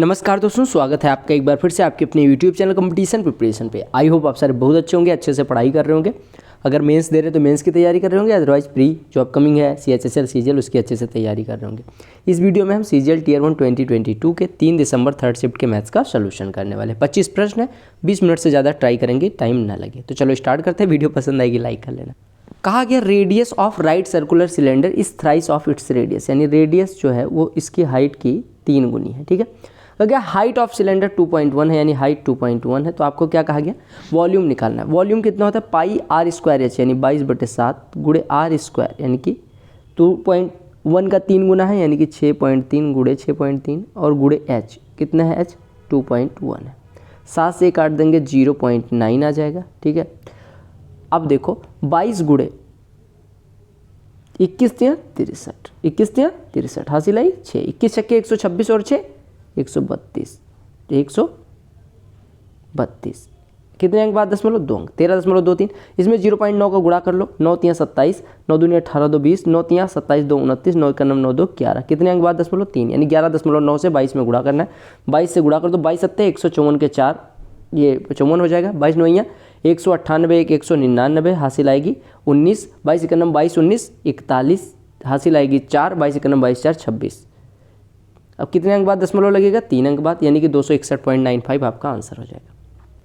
नमस्कार दोस्तों, स्वागत है आपका एक बार फिर से आपके अपने YouTube चैनल कंपटीशन प्रिपरेशन पे। आई होप आप सारे बहुत अच्छे होंगे, अच्छे से पढ़ाई कर रहे होंगे। अगर मेंस दे रहे तो मेंस की तैयारी कर रहे होंगे, अदरवाइज प्री जो अपकमिंग है CHSL CGL उसकी अच्छे से तैयारी कर रहे होंगे। इस वीडियो में हम CGL Tier 1 2022 के 3 दिसंबर थर्ड शिफ्ट के मैथ्स का सोल्यूशन करने वाले। 25 प्रश्न है, 20 मिनट से ज़्यादा ट्राई करेंगे, टाइम ना लगे। तो चलो स्टार्ट करते हैं। वीडियो पसंद आएगी लाइक कर लेना। कहा गया radius of right circular cylinder इस थ्राइस ऑफ इट्स रेडियस, यानी रेडियस जो है वो इसकी हाइट की 3 गुनी है। ठीक है, कहा गया हाइट ऑफ सिलेंडर 2.1 है, यानी हाइट 2.1 है। तो आपको क्या कहा गया, वॉल्यूम निकालना है। वॉल्यूम कितना होता है, पाई आर स्क्वायर एच, यानी 22/7 गुणे आर स्क्वायर, यानी कि 2.1 का 3 गुना है, यानी कि 6.3 गुणे 6.3 और गुणे एच कितना है, एच 2.1 है। 7 से काट देंगे 0.9 आ जाएगा। ठीक है, अब देखो 22 गुणे 21 तिया 63, 21 तिया 63 हासिल आई 6, 21 छक्के 126 और 6 132, 132 कितने अंक बाद दशमलव 2 अंक 13.23। इसमें 0.9 का गुणा कर लो, 9 तिया 27, 9 दूनी 18 2 20, 9 तिया 27 2 29, 9 का 9 2 11, कितने अंक बाद दशमलव 3, यानी 11.9 से 22 में गुणा करना है। 22 से गुणा कर दो, 22 सत्ते 154 के 4, ये 54 हो जाएगा। 22 नौइयाँ 198 199 हासिल आएगी 19, 22 इक्यानम 22 19 41 हासिल आएगी 4, 22 इक्यानम 22 4 26। अब कितने अंक बाद दशमलव लगेगा, 3 अंक बाद, यानी कि 261.95 आपका आंसर हो जाएगा।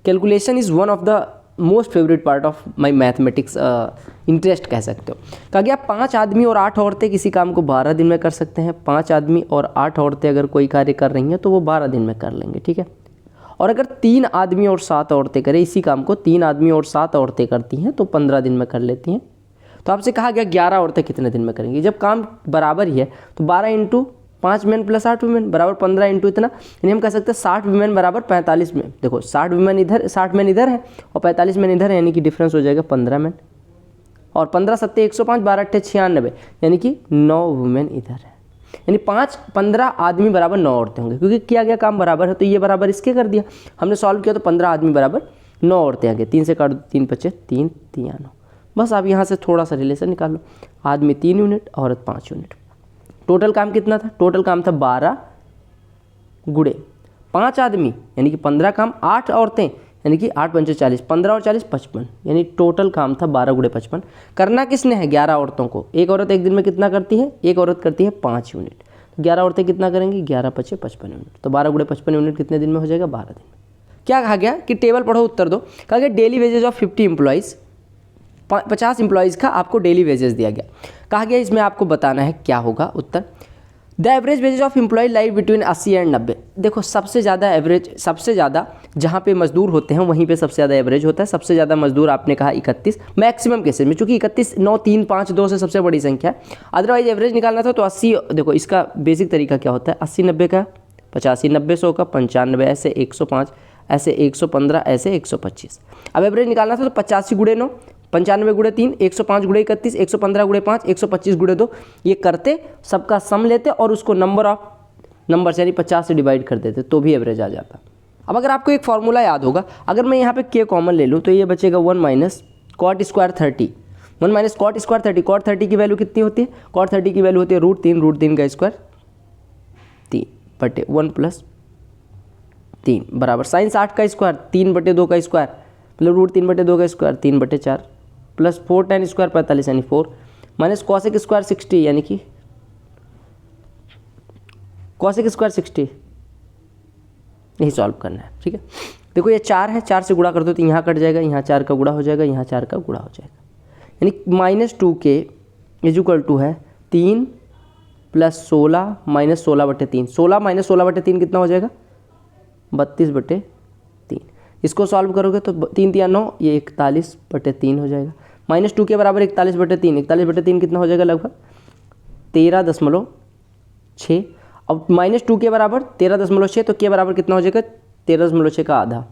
Calculation is one of the most favourite part of my mathematics interest कह सकते हो। कहा गया 5 आदमी और 8 औरतें किसी काम को 12 दिन में कर सकते हैं। 5 आदमी और 8 औरतें अगर कोई कार्य कर रही हैं तो वो 12 दिन में कर लेंगे। ठीक है, और अगर 3 आदमी और 7 औरतें करें इसी काम को, 3 आदमी और 7 औरतें करती हैं तो 15 दिन में कर लेती हैं। तो आपसे कहा गया 11 औरतें कितने दिन में करेंगी। जब काम बराबर ही है तो 12 इंटू 5 मेन प्लस 8 वीमेन बराबर 15 इंटू इतना, यानी हम कह सकते हैं 60 वीमेन बराबर 45 में। देखो 60 वीमेन इधर, 60 मैन इधर है और 45 मैन इधर है, यानी कि डिफरेंस हो जाएगा 15 मैन। और 15 सत्ते 105, 12 अट्ठे 96, यानी कि 9 वुमेन इधर है। यानी 15 आदमी बराबर 9 औरतें होंगे, क्योंकि किया गया काम बराबर है तो ये बराबर इसके कर दिया। हमने सॉल्व किया तो 15 आदमी बराबर 9 औरतें आ गई। 3 से काट दो, 3 पच्चे 3 3 9। बस आप यहाँ से थोड़ा सा रिलेशन निकाल लो, आदमी 3 यूनिट औरत 5 यूनिट। टोटल काम कितना था, टोटल काम था 12 गुणे 5 आदमी, यानी कि 15 काम, 8 औरतें, यानी कि 8 पंचे 40, 15 और 40 55, यानी टोटल काम था 12 गुणे 55। करना किसने है, 11 औरतों को। एक औरत एक दिन में कितना करती है, एक औरत करती है 5 यूनिट। 11 औरतें कितना करेंगी, 11 पचे 55 यूनिट। तो 12 गुणे 55 यूनिट कितने दिन में हो जाएगा, 12 दिन में। क्या कहा गया कि टेबल पढ़ो उत्तर दो। कहा गया daily wages of 50 employees, 50 employees का आपको डेली वेजेस दिया गया। कहा गया इसमें आपको बताना है क्या होगा उत्तर। The average wages of employ lie between 80 and 90। देखो सबसे ज़्यादा एवरेज, सबसे ज़्यादा जहाँ पे मजदूर होते हैं वहीं पे सबसे ज़्यादा एवरेज होता है। सबसे ज़्यादा मजदूर आपने कहा 31, मैक्सिमम केसेज में, चूँकि 31 9 3 5 2 से सबसे बड़ी संख्या है। अदरवाइज एवरेज निकालना था तो 80। देखो इसका बेसिक तरीका क्या होता है, 80 90 का 85, 90 100 का 95, ऐसे 105, ऐसे 115, ऐसे 125। अब एवरेज निकालना था तो 85 गुणे 9, 95 गुणे 3, 105 गुणे 31, 115 गुणे 5, 125 गुणे 2, ये करते सबका सम लेते और उसको नंबर ऑफ नंबर्स यानी 50 से डिवाइड कर देते तो भी एवरेज आ जाता। अब अगर आपको एक फॉर्मूला याद होगा, अगर मैं यहाँ पे के कॉमन ले लूँ तो ये बचेगा 1 minus cot square 30, 1 minus cot square 30। Cot 30 की वैल्यू कितनी होती है, कॉट 30 की वैल्यू होती है √3 का स्क्वायर 3 बटे 1 प्लस 3 बराबर साइन 60 का स्क्वायर 3 बटे 2 का स्क्वायर, मतलब √3 बटे 2 का स्क्वायर 3 बटे 4 प्लस 4 tan स्क्वायर 45 यानी 4 माइनस कॉसेक स्क्वायर 60, यानी कि कॉसेक स्क्वायर 60, यही सॉल्व करना है। ठीक है, देखो ये 4 है, 4 से गुणा कर दो तो यहाँ कट जाएगा, यहाँ 4 का गुणा हो जाएगा, यहाँ 4 का गुणा हो जाएगा, यानी -2k इज इक्वल टू है 3 प्लस 16 माइनस 16 बटे 3। 16 माइनस 16 बटे 3 कितना हो जाएगा, 32 बटे 3। इसको सॉल्व करोगे तो 3 3 9, ये 41 बटे 3 हो जाएगा। -2 के बराबर 41 बटे 3, 41 बटे 3 कितना हो जाएगा, लगभग 13.6। अब -2 के बराबर 13.6, तो के बराबर कितना हो जाएगा, 13.6 का आधा।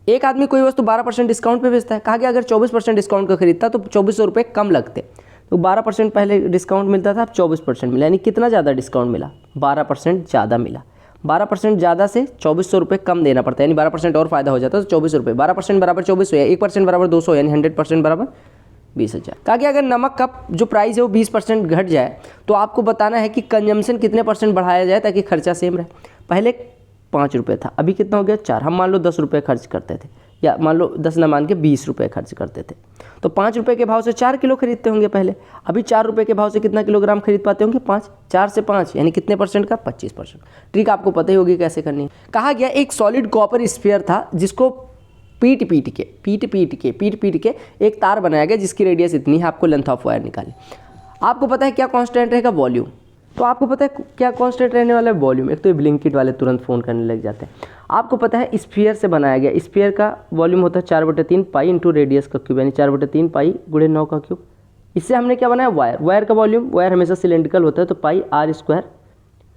एक आदमी कोई वस्तु 12% डिस्काउंट पे बेचता है। कहा गया अगर 24% डिस्काउंट का खरीदता तो 2400 रुपये कम लगते। तो 12% पहले डिस्काउंट मिलता था, अब 24% मिला, यानी कितना ज़्यादा डिस्काउंट मिला, 12% ज़्यादा मिला। 12% ज़्यादा से 2400 रुपये कम देना पड़ता है, यानी 12% और फायदा हो जाता है तो 24 रुपये। 12% बराबर 2400 है, 1% बराबर 200, यानी 100% बराबर 20,000। कहा कि अगर नमक का जो प्राइस है वो 20% घट जाए तो आपको बताना है कि कंजम्पशन कितने % बढ़ाया जाए ताकि खर्चा सेम रहे। पहले 5 रुपये था, अभी कितना हो गया 4। हम मान लो 10 रुपये खर्च करते थे, या मान लो 10 ना मान के 20 रुपये खर्च करते थे, तो 5 रुपये के भाव से 4 किलो खरीदते होंगे पहले। अभी 4 रुपये के भाव से कितना किलोग्राम खरीद पाते होंगे 5, 4 से 5 यानी कितने परसेंट का 25%। ट्रिक आपको पता ही होगी कैसे करनी है। कहा गया एक सॉलिड कॉपर स्फीयर था जिसको पीट पीट के एक तार बनाया गया जिसकी रेडियस इतनी है, आपको लेंथ ऑफ वायर निकाली। आपको पता है क्या कांस्टेंट रहेगा, वॉल्यूम। तो आपको पता है क्या कांस्टेंट रहने वाला है, वॉल्यूम। एक तो ये ब्लिंकिट वाले तुरंत फ़ोन करने लग जाते हैं। आपको पता है स्फीयर से बनाया गया, स्फीयर का वॉल्यूम होता है 4/3 पाई इंटू रेडियस का क्यूब, यानी 4/3 पाई गुणे 9 का क्यूब। इससे हमने क्या बनाया, वायर। वायर का वॉल्यूम, वायर हमेशा सिलेंड्रिकल होता है, तो पाई r²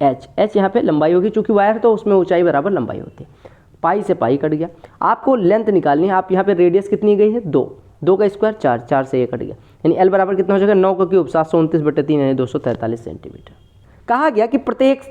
h यहाँ पे लंबाई होगी, चूँकि वायर तो उसमें ऊंचाई बराबर लंबाई होती है। पाई से पाई कट गया। आपको लेंथ निकालनी है, आप यहाँ पे रेडियस कितनी गई है 2, 2 का स्क्वायर 4, 4 से ये कट गया, यानी L बराबर कितना हो जाएगा 9 का क्यूब 729/3 यानी 243 सेंटीमीटर। कहा गया कि प्रत्येक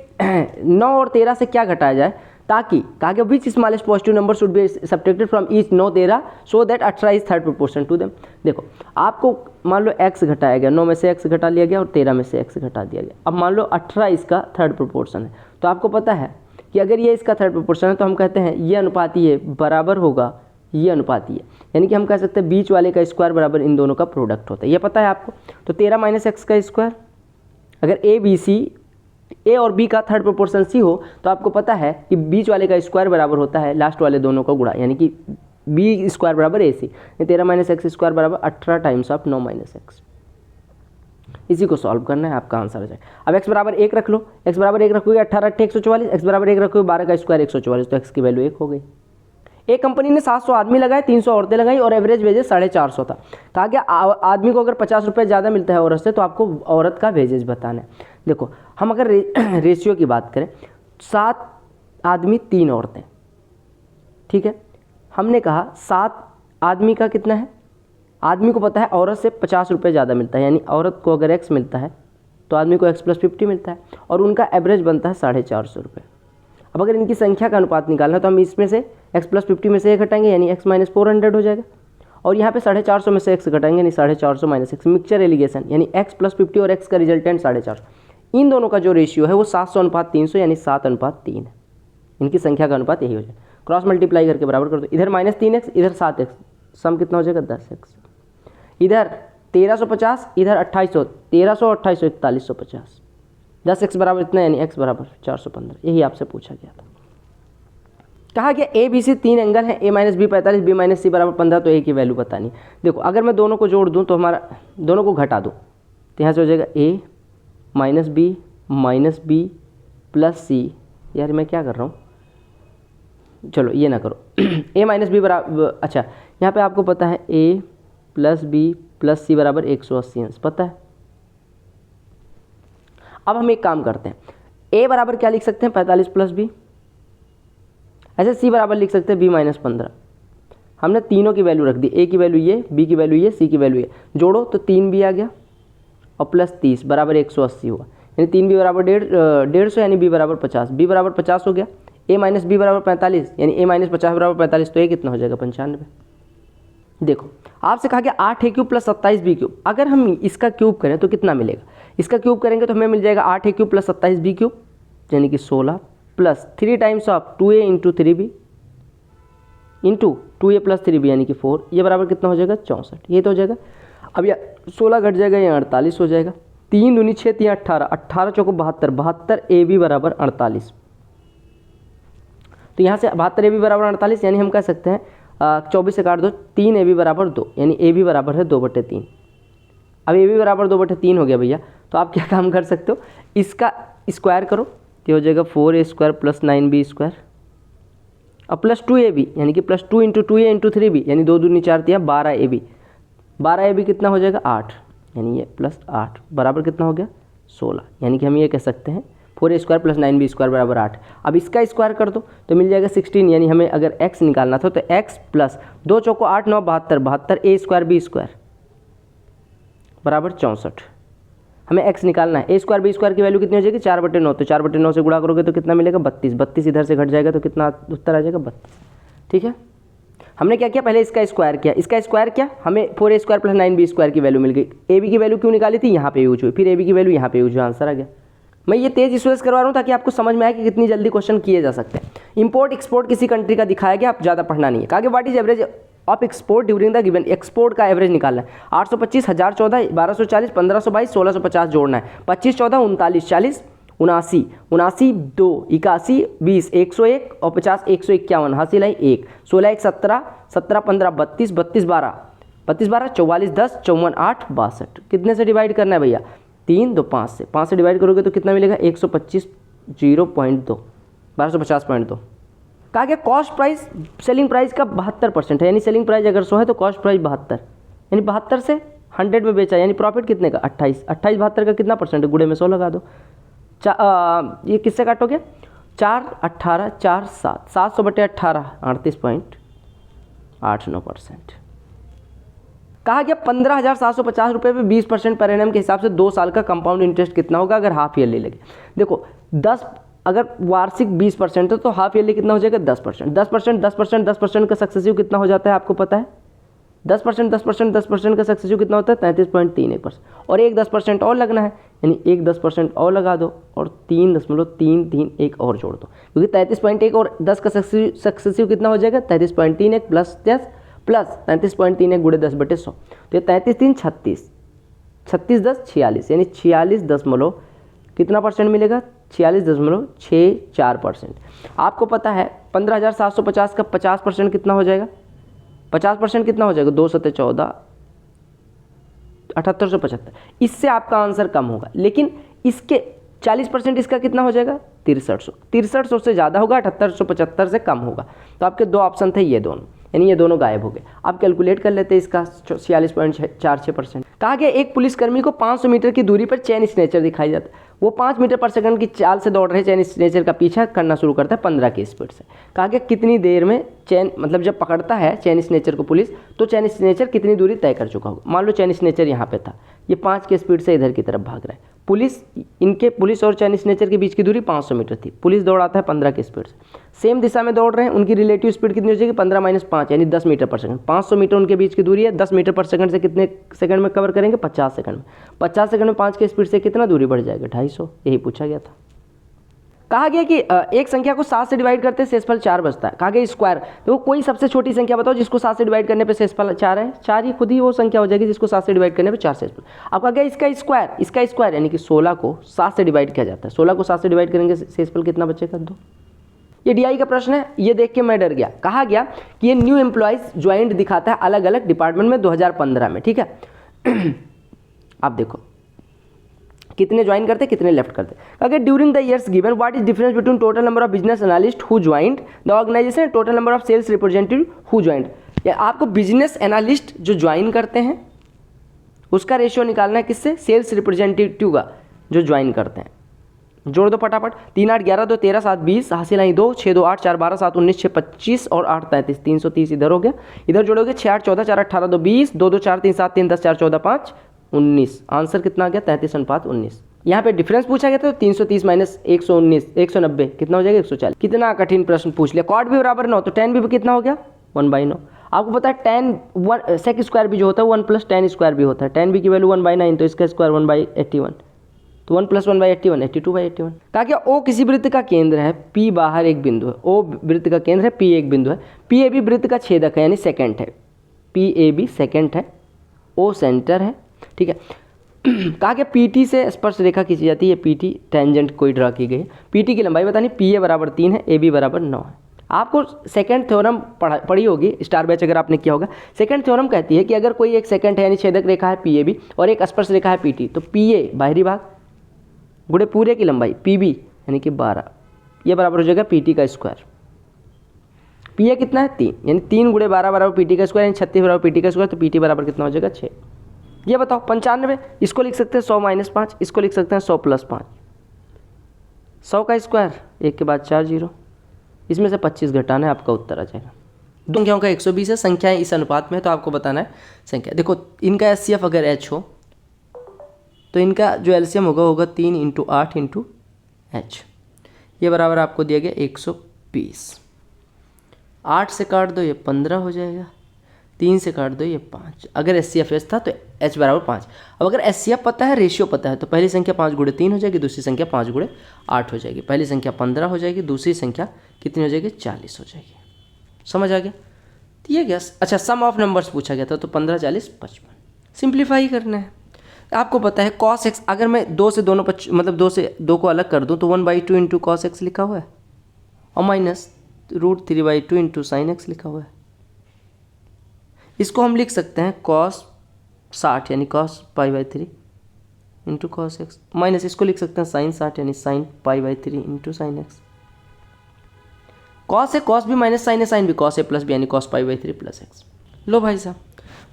9 और 13 से क्या घटाया जाए, ताकि कहा गया which smallest positive number should be subtracted from each 9, 13 so that 18 is third proportion to them. देखो आपको मान लो x घटाया गया, 9 में से x घटा लिया गया और 13 में से x घटा दिया गया। अब मान लो 18 इसका थर्ड प्रोपोर्शन है, तो आपको पता है कि अगर ये इसका थर्ड प्रोपोर्शन है तो हम कहते हैं ये अनुपाती है बराबर होगा ये अनुपाती है, यानी कि हम कह सकते हैं बीच वाले का स्क्वायर बराबर इन दोनों का प्रोडक्ट होता है, ये पता है आपको। तो 13 - x का स्क्वायर, अगर ए और बी का थर्ड प्रोपोर्शन सी हो तो आपको पता है कि बीच वाले का स्क्वायर बराबर होता है लास्ट वाले दोनों का गुणा, यानी कि बी स्क्वायर बराबर ए सी। 13 - x स्क्वायर बराबर 18 टाइम्स ऑफ 9 - x। इसी को सॉल्व करना है, आपका आंसर आ जाए। अब x बराबर 1 रख लो, x बराबर 1 रखोगे 18 × 144, x बराबर 1 रखोगे 12 का स्क्वायर 144, तो x की वैल्यू 1 हो गई। एक कंपनी ने 700 आदमी लगाए, 300 औरतें लगाई और एवरेज वेजेस 450 था। कहा गया आदमी को अगर 50 रुपये ज़्यादा मिलता है औरत से तो आपको औरत का वेजेस बताना है। देखो हम अगर रेशियो की बात करें, 7 आदमी 3 औरतें, ठीक है। हमने कहा 7 आदमी का कितना है, आदमी को पता है औरत से 50 रुपये ज़्यादा मिलता है, यानी औरत को अगर x मिलता है तो आदमी को x + 50 मिलता है, और उनका एवरेज बनता है 450 रुपये। अब अगर इनकी संख्या का अनुपात निकालना है तो हम इसमें से x + 50 में से 1 घटाएंगे, यानी x - 400 हो जाएगा, और यहाँ पे 450 में से x घटाएंगे, यानी 450 - x, मिक्सचर एलिगेशन, यानी x + 50 और x का रिजल्टेंट 450। इन दोनों का जो रेशियो है वो 700:300 यानी 7:3 है। इनकी संख्या का अनुपात यही हो जाएगा। क्रॉस मल्टीप्लाई करके बराबर कर दो, इधर -3x इधर 7x, सम कितना हो जाएगा 10x। इधर 1350 इधर 2800, 1300 2800 4150, 10x बराबर इतना यानी x बराबर 415। यही आपसे पूछा गया था। कहा गया ABC 3 एंगल है, A - B 45, B - C बराबर 15, तो A की वैल्यू बतानी। देखो अगर मैं दोनों को जोड़ दूं तो हमारा दोनों को घटा दूं तो यहाँ से हो जाएगा A - B + C। यार मैं क्या कर रहा हूँ, चलो ये ना करो। A - B बराबर, अच्छा यहाँ पे आपको पता है A + B + C बराबर 180 अंश पता है। अब हम एक काम करते हैं, A बराबर क्या लिख सकते हैं 45 + B, ऐसे C बराबर लिख सकते हैं B - 15। हमने तीनों की वैल्यू रख दी, A की वैल्यू ये, B की वैल्यू ये, C की वैल्यू ये, जोड़ो तो 3B आ गया और +30 बराबर 180 हुआ, यानी 3B बराबर 150 यानी B बराबर 50, B बराबर 50 हो गया। A - B बराबर 45 यानी A - 50 बराबर 45, तो ये कितना हो जाएगा 95। देखो आपसे कहा गया 8A³ + 27B³, अगर हम इसका क्यूब करें तो कितना मिलेगा, इसका क्यूब करेंगे तो हमें मिल जाएगा 8A³ + 27B³ यानी कि 16 plus 3 times of 2A × 3B into 2A + 3B यानी कि 4, ये बराबर कितना हो जाएगा 64, ये तो हो जाएगा। अब यह 16 घट जाएगा, ये 48 हो जाएगा। 3 दूनी 6, 3 18, 18 चौको 72, 72 AB बराबर 48। तो यहाँ से 72 AB बराबर 48 यानी हम कह सकते हैं 24 से काट दो, 3 AB बराबर 2 यानी AB बराबर है 2/3। अब AB बराबर 2/3 हो गया भैया, तो आप क्या काम कर सकते हो, इसका स्क्वायर करो तो हो जाएगा 4A² + 9B² और प्लस 2AB यानी कि +2 × 2A × 3B यानी 2 दूनी 4 3 12AB। 12AB कितना हो जाएगा 8, यानी ये +8 बराबर कितना हो गया 16, यानी कि हम ये कह सकते हैं 4A² + 9B² बराबर 8। अब इसका स्क्वायर कर दो तो मिल जाएगा 16, यानी हमें अगर x निकालना था तो x + 2 चौको 8 9 72, 72 A² B² बराबर 64। हमें x निकालना है, A² B² की वैल्यू कितनी हो जाएगी 4/9, तो 4/9 से गुणा करोगे तो कितना मिलेगा 32, 32 इधर से घट जाएगा तो कितना उत्तर आ जाएगा 32। ठीक है, हमने क्या किया पहले इसका स्क्वायर किया, इसका स्क्वायर किया हमें 4A² + 9B² की वैल्यू मिल गई। AB की वैल्यू क्यों निकाली थी, यहाँ पे यूज हुई, फिर AB की वैल्यू यहाँ पे यूज हुई, आंसर आ गया। मैं ये तेज इसलिए करवा रहा हूँ ताकि आपको समझ में आए कि कितनी जल्दी क्वेश्चन किए जा सकते हैं। इंपोर्ट एक्सपोर्ट किसी कंट्री का दिखाया गया, आप ज़्यादा पढ़ना नहीं है। कहा कि what is average of export during the given, export का एवरेज निकालना है। 825, 1014, 1240, 1522, 1650 जोड़ना है। 25, 14, 39, 40, 79, 79, 2, 81, 20, 101 और 50, 151, हासिल है 1, 16, 1, 17, 17, 15, 32, 32, 12, 32, 12, 44, 10, 54, 8, 62। कितने से डिवाइड करना है भैया? 3, 2, 5 से। 5 से डिवाइड करोगे तो कितना मिलेगा? 125, 0.2, 1250.2। कहा गया कॉस्ट प्राइस सेलिंग प्राइस का 72% है, यानी सेलिंग प्राइस अगर 100 है तो कॉस्ट प्राइस 72, यानी 72 से 100 में बेचा, यानी प्रॉफिट कितने का? 28। 28 72 का कितना परसेंट है? गुणे में 100 लगा दो। ये किससे काटोगे? 4, 18, 4, 7, 700/18, 38.89%। कहा गया 15,750 रुपये पे 20% पर एनम के हिसाब से 2 साल का कंपाउंड इंटरेस्ट कितना होगा अगर हाफ ईयरली लगे। देखो 10 अगर वार्षिक 20% है तो हाफ ईयरली कितना हो जाएगा? 10%। 10%, 10%, 10% का सक्सेसिव कितना हो जाता है आपको पता है? 10%, 10%, 10% का सक्सेसिव कितना होता है? 33.31%। और एक 10% और लगना है, यानी एक 10% और लगा दो और 3.331 और जोड़ दो, क्योंकि 33.1 और 10 का सक्सेसिव कितना हो जाएगा? 33.31 प्लस 10 प्लस 33.31 गुणे 10/100, तो ये 33, 3, 36, 36, 10, 46, यानी 46 कितना परसेंट मिलेगा? 46.64%। आपको पता है 15,750 का 50% कितना हो जाएगा? 50% कितना हो जाएगा? 2 7 14, 7875। इससे आपका आंसर कम होगा, लेकिन इसके 40% इसका कितना हो जाएगा? 6300। 6300 से ज़्यादा होगा, 7875 से कम होगा। तो आपके दो ऑप्शन थे ये दोनों, यानी ये दोनों गायब हो गए। आप कैलकुलेट कर लेते हैं इसका 46.46%। कहा गया एक पुलिसकर्मी को 500 मीटर की दूरी पर चेन स्नेचर दिखाई जाता है। वो 5 मीटर पर सेकंड की चाल से दौड़ रहे चेन स्नेचर का पीछा करना शुरू करता है 15 की स्पीड से। कहा गया कितनी देर में चेन, मतलब जब पकड़ता है चेन स्नेचर को पुलिस, तो चेन स्नेचर कितनी दूरी तय कर चुका होगा। मान लो चेन स्नेचर यहाँ पे था, ये 5 की स्पीड से इधर की तरफ भाग रहा है। पुलिस और चेन स्नेचर के बीच की दूरी 500 मीटर थी। पुलिस दौड़ाता है 15 की स्पीड से, सेम दिशा में दौड़ रहे हैं, उनकी रिलेटिव स्पीड कितनी हो जाएगी? 15 - 5, यानी 10 मीटर पर सेकंड। 500 मीटर उनके बीच की दूरी है, 10 मीटर पर सेकंड से कितने सेकंड में कवर करेंगे? 50 सेकंड में। 50 सेकंड में 5 की स्पीड से कितना दूरी बढ़ जाएगा? 250। यही पूछा गया था। कहा गया कि एक संख्या को 7 से डिवाइड करते हैं शेषफल 4 बचता है। कहा गया स्क्वायर, तो कोई सबसे छोटी संख्या बताओ जिसको 7 से डिवाइड करने पे शेषफल 4 है। 4 ही खुद ही वो संख्या हो जाएगी जिसको 7 से डिवाइड करने पे 4 शेषफल। अब कहा गया इसका स्क्वायर यानी कि 16 को 7 से डिवाइड किया जाता है। 16 को 7 से डिवाइड करेंगे शेषफल कितना बचेगा? 2। ये डीआई का प्रश्न है, ये देख के मैं डर गया। कहा गया कि ये न्यू एम्प्लॉयज ज्वाइंट दिखाता है अलग अलग डिपार्टमेंट में 2015 में, ठीक है। आप देखो कितने ज्वाइन करते, कितने लेफ्ट करते। अगर during the years given what is difference between total number of business analyst who joined the organisation, total number of sales representative who joined. या आपको बिजनेस एनालिस्ट जो ज्वाइन करते हैं उसका रेशियो निकालना है किससे? सेल्स रिप्रेजेंटेटिव का जो ज्वाइन करते हैं। जोड़ दो फटाफट। 3 8 11 2 13 7 20, हासिल आई 2 6 2 8 4 12 7 19 6 25 और 8 33, 330 इधर हो गया। इधर जोड़ोगे 6 8 14 4 18 2 20 2 2 4 3 7 3 10 4 14 5 19। आंसर कितना आ गया? 33:19। यहाँ पे डिफरेंस पूछा गया था, तो 330 माइनस 119 190 कितना हो जाएगा? 140। कितना कठिन प्रश्न पूछ लिया। कॉट भी बराबर 9 तो tan भी कितना हो गया? 1/9। आपको पता है tan सेक स्क्वायर भी जो होता है 1 + tan स्क्वायर भी होता है। tan भी की वैल्यू 1/9, तो इसका स्क्वायर 1/81, तो 1 + 1/81 82/81। कहा क्या ओ किसी वृत्त का केंद्र है, P बाहर एक बिंदु है। ओ वृत्त का केंद्र है, P एक बिंदु है। PAB वृत्त का छेदक है यानी सेकेंड है। PAB सेकेंड है, O सेंटर है, ठीक है। कहा कि PT से स्पर्श रेखा खींची जाती है। PT टेंजेंट कोई ड्रा की गई है। PT की लंबाई बतानी, PA बराबर 3 है, AB बराबर 9 है। आपको सेकंड थ्योरम पढ़ी होगी, स्टार बैच अगर आपने किया होगा। सेकंड थ्योरम कहती है कि अगर कोई एक सेकंड है यानी छेदक रेखा है PAB और एक स्पर्श रेखा है PT, तो PA बाहरी भाग गुणे पूरे की लंबाई PB यानी कि 12, ये बराबर हो जाएगा PT का स्क्वायर। PA कितना है? 3, यानी 3 × 12 बराबर PT का स्क्वायर, यानी 36 बराबर PT का स्क्वायर, तो PT बराबर कितना हो जाएगा? 6। ये बताओ 95, इसको लिख सकते हैं 100 - 5, इसको लिख सकते हैं 100 + 5। 100 का स्क्वायर 1 के बाद 4 0, इसमें से 25 घटाना है, आपका उत्तर आ जाएगा। दो संख्याओं का 120 है, संख्याएं इस अनुपात में है, तो आपको बताना है संख्या। देखो इनका HCF अगर H हो तो इनका जो LCM होगा 3 × 8 × H, ये बराबर आपको दिया गया 120। 8 से काट दो, ये 15 हो जाएगा। 3 से काट दो ये 5। अगर SCFS था तो H बराबर 5। अब अगर SCF पता है, रेशियो पता है, तो पहली संख्या 5 गुणे 3 हो जाएगी, दूसरी संख्या 5 गुणे 8 हो जाएगी। पहली संख्या 15 हो जाएगी, दूसरी संख्या कितनी हो जाएगी? 40 हो जाएगी। समझ आ गया? तो ये क्या, अच्छा सम ऑफ नंबर्स पूछा गया था, तो 15, 40, 55। सिंप्लीफाई करना है। आपको पता है cos x, अगर मैं 2 से दोनों मतलब 2 से 2 को अलग कर दूं तो 1/2 इंटू cos x लिखा हुआ है, और माइनस √3/2 इंटू साइन x लिखा हुआ है। इसको हम लिख सकते हैं cos 60 यानी cos π/3 into cos x, minus इसको लिख सकते हैं sin 60 यानी sin π/3 into sine x। cos है, cos भी माइनस साइन है, साइन भी cos है प्लस भी यानी cos π/3 प्लस x। लो भाई साहब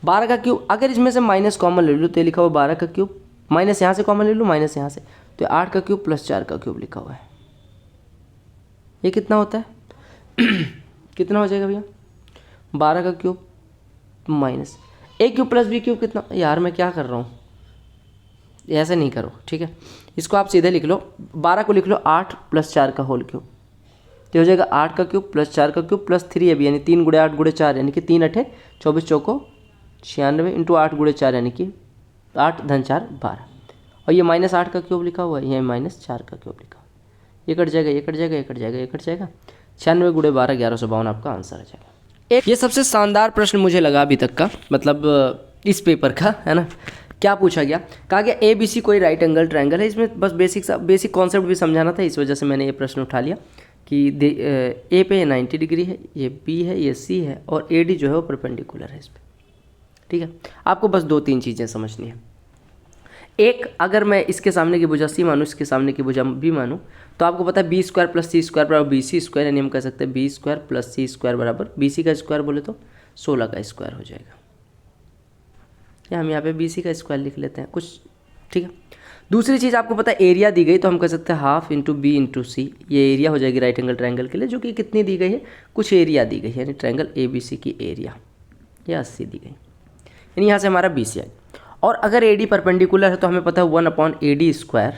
12 का क्यूब, अगर इसमें से माइनस कॉमन ले लूँ तो ये लिखा हुआ 12 का क्यूब, माइनस यहाँ से कॉमन ले लूँ, माइनस यहाँ से, तो 8 का क्यूब प्लस 4 का क्यूब लिखा हुआ है। ये कितना होता है? कितना हो जाएगा भैया? 12 का cube minus a cube plus b cube कितना? यार मैं क्या कर रहा हूँ, ऐसे नहीं करो, ठीक है। इसको आप सीधे लिख लो, 12 को लिख लो 8 प्लस 4 का होल क्यूब, तो हो जाएगा 8 का क्यूब प्लस 4 का क्यूब प्लस 3 अब यानी 3 गुणे 8 गुणे 4 यानी कि 3 8 24 चौको 96 इंटू 8 गुणे 4 यानी कि 8 धन 4 12, और ये माइनस 8 का क्यूब लिखा हुआ है, ये माइनस 4 का क्यूब लिखा हुआ है। ये कट जाएगा, ये कट जाएगा, ये कट जाएगा, ये कट जाएगा, 96 गुणे 12 1152 आपका आंसर आ जाएगा। एक ये सबसे शानदार प्रश्न मुझे लगा अभी तक का, मतलब इस पेपर का, है ना। क्या पूछा गया? कहा गया ABC कोई राइट एंगल ट्रायंगल है। इसमें बस बेसिक कॉन्सेप्ट भी समझाना था, इस वजह से मैंने ये प्रश्न उठा लिया कि A पे 90 डिग्री है, ये B है, ये C है, और AD जो है वो परपेंडिकुलर है इस पर। ठीक है, आपको बस 2-3 चीज़ें समझनी है। एक, अगर मैं इसके सामने की भुजा C मानूँ, इसके सामने की भुजा B मानूँ, तो आपको पता है B² प्लस C² बराबर BC², यानी हम कह सकते हैं B² प्लस C² बराबर BC का स्क्वायर बोले तो 16 का स्क्वायर हो जाएगा, या हम यहाँ पे BC का स्क्वायर लिख लेते हैं कुछ। ठीक है, दूसरी चीज़ आपको पता है एरिया दी गई, तो हम कह सकते हैं half into B into C, ये एरिया हो जाएगी राइट एंगल ट्रायंगल के लिए, जो कि कितनी दी गई है? कुछ एरिया दी गई है, यानी ट्रायंगल ABC की एरिया या 80 दी गई, यानी यहाँ से हमारा BC आ गया। और अगर AD परपेंडिकुलर है तो हमें पता है 1/AD²,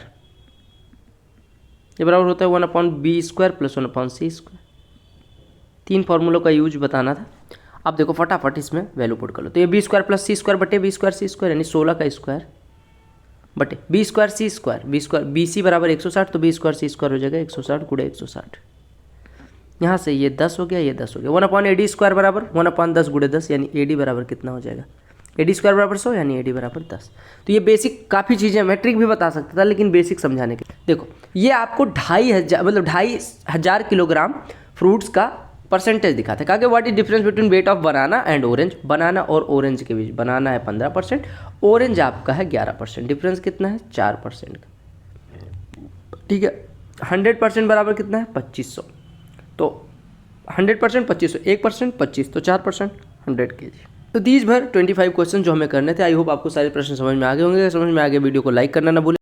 ये बराबर होता है 1/B² प्लस 1/C²। 3 फॉर्मूलों का यूज बताना था। अब देखो फटाफट इसमें वैल्यू पुट कर लो, तो ये B² प्लस C² बटे B² C² यानी 16 का स्क्वायर बटे B² C², BC बराबर 160, तो B² C² हो जाएगा 160 गुणे 160। यहाँ से ये 10 हो गया, ये 10 हो गया, 1/AD² बराबर 1/10 गुणे 10, यानी AD बराबर कितना हो जाएगा? AD² बराबर 100 यानी AD बराबर 10। तो ये बेसिक काफ़ी चीज़ें, मैं ट्रिक भी बता सकता था, लेकिन बेसिक समझाने के देखो, ये आपको 2,500 किलोग्राम फ्रूट्स का परसेंटेज दिखाता है। कहा कि what is difference between weight of banana and orange, banana और ऑरेंज के बीच, बनाना है 15%, ऑरेंज आपका है 11%, डिफरेंस कितना है? 4% का। ठीक है, 100% बराबर कितना है? 2500, तो 100% 2500, 1% 25, तो 4% 100 kg। तो दीज भर 25 क्वेश्चन जो हमें करने थे। आई होप आपको सारे प्रश्न समझ में आ गए होंगे। समझ में आ गए वीडियो को लाइक करना ना भूलें।